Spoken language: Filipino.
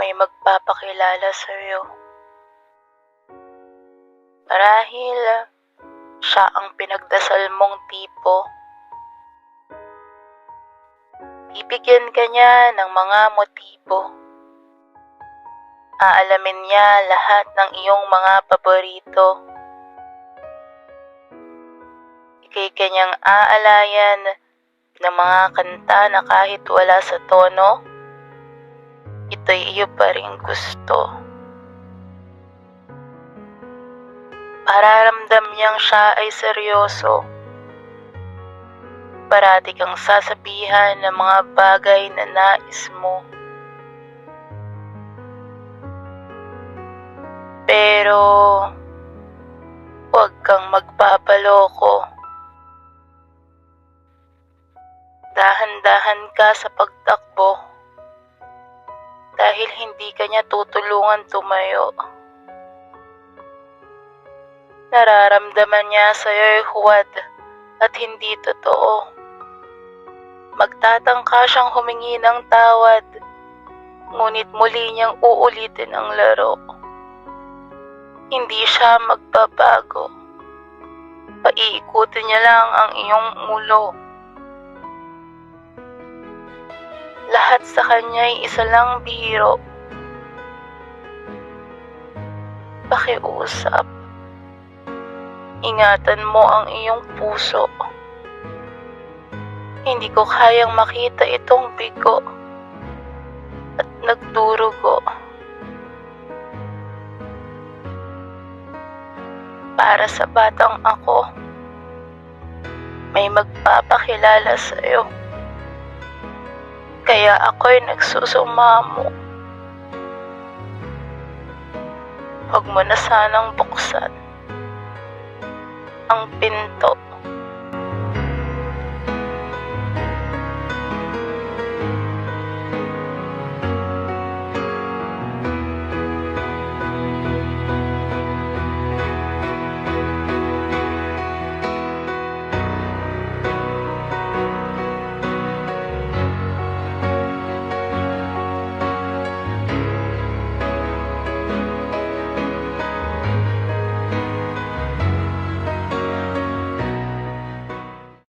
may magpapakilala sa'yo. Marahil siya ang pinagdasal mong tipo. Bibigyan ka niya ng mga motibo. Aalamin niya lahat ng iyong mga paborito. Ika'y kanyang aalayan ng mga kanta na kahit wala sa tono, ito'y iyo pa rin gusto. Pararamdam niyang siya ay seryoso. Parati kang sasabihan ng mga bagay na nais mo. Pero, huwag kang magpapaloko. Dahan-dahan ka sa pagtakbo dahil hindi ka niya tutulungan tumayo. Nararamdaman niya sa'yo'y huwad at hindi totoo. Magtatangka siyang humingi ng tawad, ngunit muli niyang uulitin ang laro. Hindi siya magbabago. Paiikutin niya lang ang iyong ulo. Lahat sa kanya ay isa lang biro. Pakiusap. Ingatan mo ang iyong puso. Hindi ko kayang makita itong bigo at nagdurugo. Para sa batang ako, may magpapakilala sa'yo. Kaya ako'y nagsusumamo. Huwag mo na sanang buksan ang pinto.